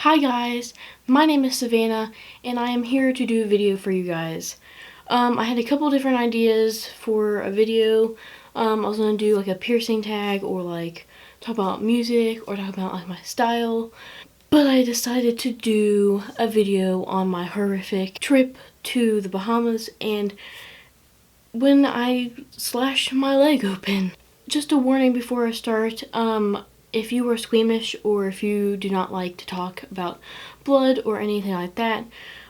Hi guys, my name is Savannah and I am here to do a video for you guys. I had a couple different ideas for a video. I was going to do like a piercing tag or like talk about music or talk about like my style. But I decided to do a video on my horrific trip to the Bahamas and when I slashed my leg open. Just a warning before I start, if you are squeamish or if you do not like to talk about blood or anything like that,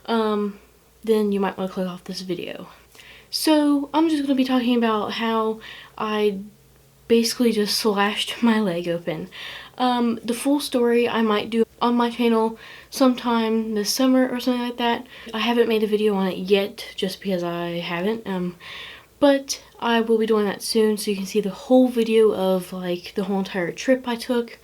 then you might want to click off this video. So I'm just going to be talking about how I basically just slashed my leg open. The full story I might do on my channel sometime this summer or something like that. I haven't made a video on it yet just because I haven't, but I will be doing that soon so you can see the whole video of like the whole entire trip I took.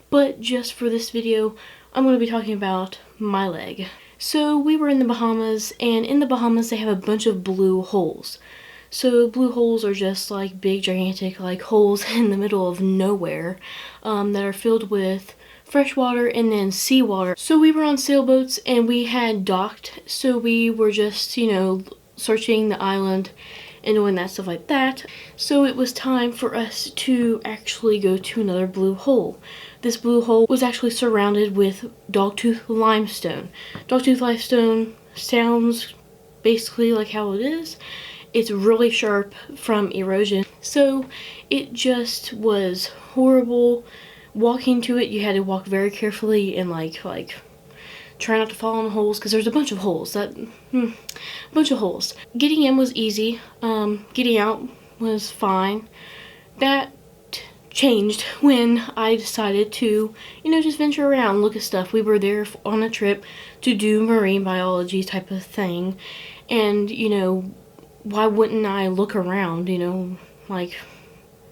But just for this video, I'm going to be talking about my leg. So we were in the Bahamas, and in the Bahamas they have a bunch of blue holes. So blue holes are just like big gigantic like holes in the middle of nowhere that are filled with fresh water and then seawater. So we were on sailboats and we had docked, so we were just, you know, searching the island and doing that stuff like that. So it was time for us to actually go to another blue hole. This blue hole was actually surrounded with dogtooth limestone. Dogtooth limestone sounds basically like how it is. It's really sharp from erosion. So it just was horrible. Walking to it, you had to walk very carefully and like try not to fall in the holes because there's a bunch of holes. Bunch of holes. Getting in was easy. Getting out was fine. That changed when I decided to, you know, just venture around, look at stuff. We were there on a trip to do marine biology type of thing, and you know, why wouldn't I look around? You know, like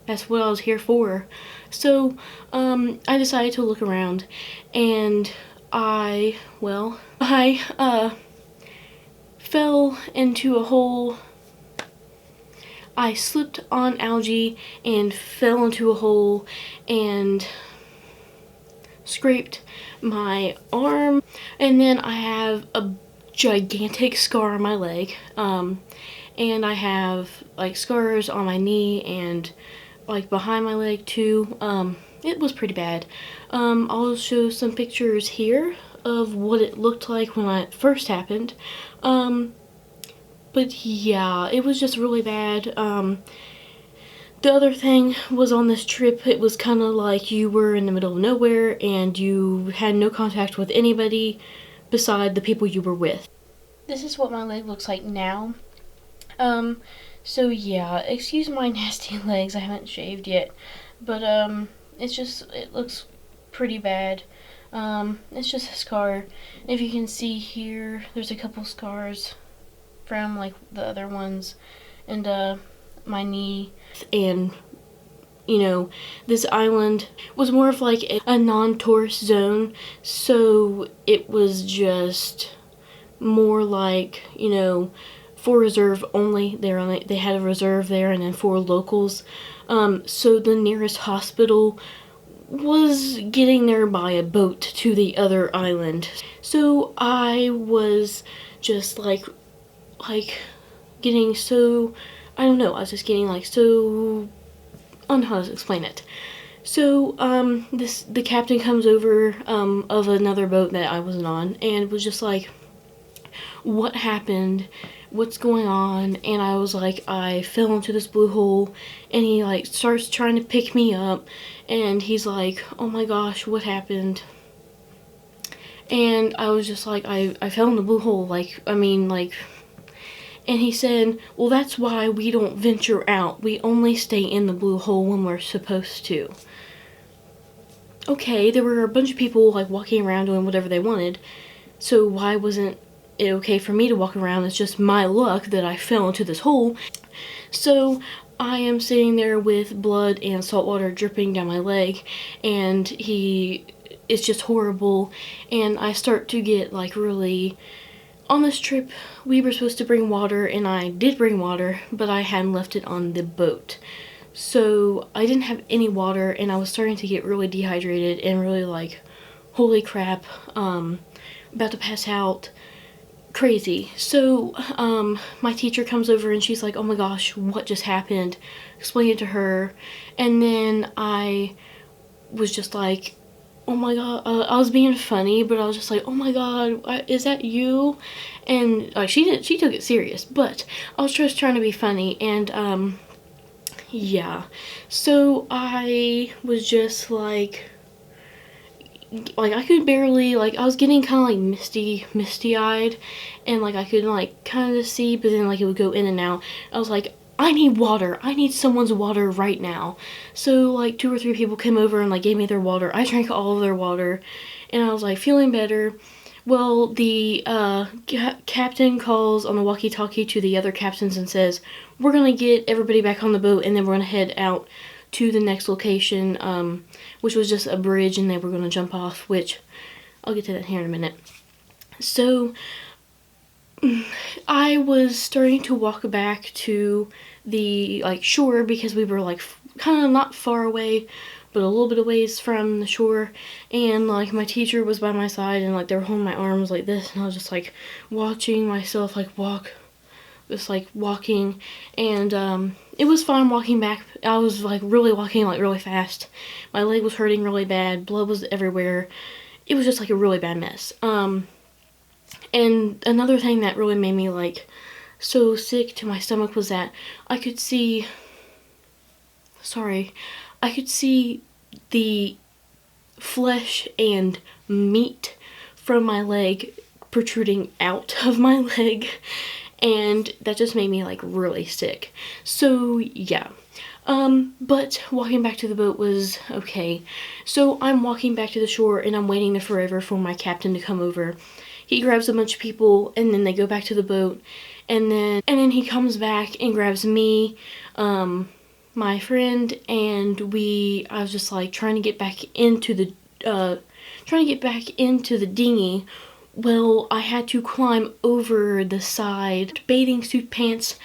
that's what I was here for. So I decided to look around, and I fell into a hole. I slipped on algae and fell into a hole and scraped my arm, and then I have a gigantic scar on my leg, and I have like scars on my knee and like behind my leg too. It was pretty bad. I'll show some pictures here of what it looked like when it first happened. But yeah, it was just really bad. The other thing was on this trip, it was kind of like you were in the middle of nowhere and you had no contact with anybody beside the people you were with. This is what my leg looks like now. So yeah, excuse my nasty legs, I haven't shaved yet, but it looks pretty bad. It's just a scar. If you can see here, there's a couple scars from like the other ones, and my knee. And you know, this island was more of like a non-tourist zone, so it was just more like, you know, for reserve only. They had a reserve there and then for locals. So the nearest hospital was getting there by a boat to the other island. So I was just like getting so, I don't know, I was just getting like so, I don't know how to explain it. So the captain comes over of another boat that I wasn't on and was just like, what happened? What's going on? And I was like, I fell into this blue hole, and he like starts trying to pick me up, and he's like, oh my gosh, what happened? And I was just like, I fell in the blue hole, and he said, well, that's why we don't venture out. We only stay in the blue hole when we're supposed to. Okay, there were a bunch of people like walking around doing whatever they wanted, so why wasn't it okay for me to walk around? It's just my luck that I fell into this hole. So I am sitting there with blood and salt water dripping down my leg, and it's just horrible, and I start to get like really. On this trip, we were supposed to bring water, and I did bring water, but I hadn't left it on the boat. So I didn't have any water, and I was starting to get really dehydrated and really like holy crap, about to pass out, crazy. So my teacher comes over and she's like, oh my gosh, what just happened? Explain it to her. And then I was just like, oh my god, I was being funny, but I was just like, oh my god, is that you? And she took it serious, but I was just trying to be funny. And yeah, so I was just like I could barely, like, I was getting kind of like misty-eyed, and like I could like kind of see, but then like it would go in and out. I was like, I need water. I need someone's water right now. So like 2 or 3 people came over and like gave me their water. I drank all of their water, and I was like feeling better. Well, the captain calls on the walkie-talkie to the other captains and says, we're gonna get everybody back on the boat, and then we're gonna head out to the next location, which was just a bridge, and they were gonna jump off, which I'll get to that here in a minute. So I was starting to walk back to the like shore, because we were like kind of not far away, but a little bit of ways from the shore, and like my teacher was by my side, and like they were holding my arms like this, and I was just like watching myself like walk, just like walking, and it was fun walking back. I was like really walking like really fast. My leg was hurting really bad, blood was everywhere. It was just like a really bad mess. And another thing that really made me like so sick to my stomach was that I could see the flesh and meat from my leg protruding out of my leg, and that just made me like really sick. So yeah, but walking back to the boat was okay. So I'm walking back to the shore, and I'm waiting there forever for my captain to come over. He grabs a bunch of people, and then they go back to the boat, and then he comes back and grabs me, my friend, and I was just like trying to get back into the dinghy. Well, I had to climb over the side, bathing suit pants,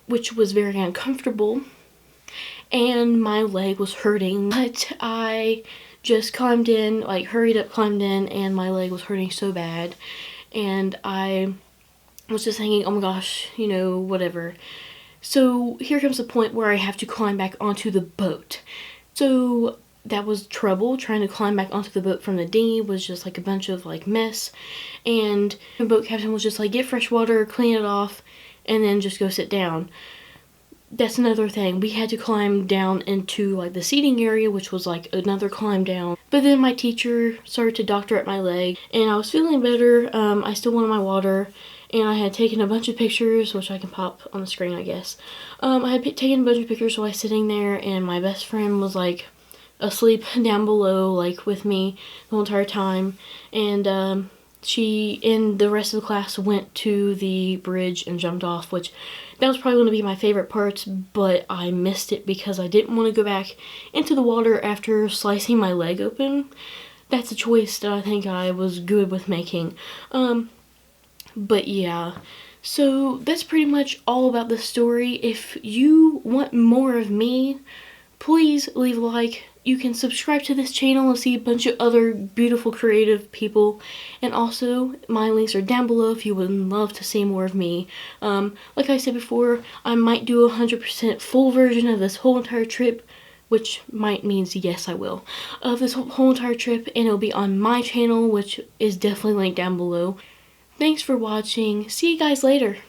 which was very uncomfortable, and my leg was hurting, but I just climbed in, like hurried up, climbed in, and my leg was hurting so bad, and I was just thinking, oh my gosh, you know, whatever. So here comes the point where I have to climb back onto the boat. So that was trouble. Trying to climb back onto the boat from the dinghy was just like a bunch of like mess, and the boat captain was just like, get fresh water, clean it off, and then just go sit down. That's another thing. We had to climb down into like the seating area, which was like another climb down. But then my teacher started to doctor at my leg, and I was feeling better. I still wanted my water, and I had taken a bunch of pictures, which I can pop on the screen, I guess. I had taken a bunch of pictures while I was sitting there, and my best friend was like asleep down below, like with me the whole entire time. And she and the rest of the class went to the bridge and jumped off, which that was probably going to be my favorite part, but I missed it because I didn't want to go back into the water after slicing my leg open. That's a choice that I think I was good with making. But yeah, so that's pretty much all about the story. If you want more of me, please leave a like. You can subscribe to this channel and see a bunch of other beautiful creative people, and also my links are down below if you would love to see more of me. Like I said before, I might do a 100% full version of this whole entire trip, which might means yes, I will, of this whole entire trip, and it'll be on my channel, which is definitely linked down below. Thanks for watching. See you guys later.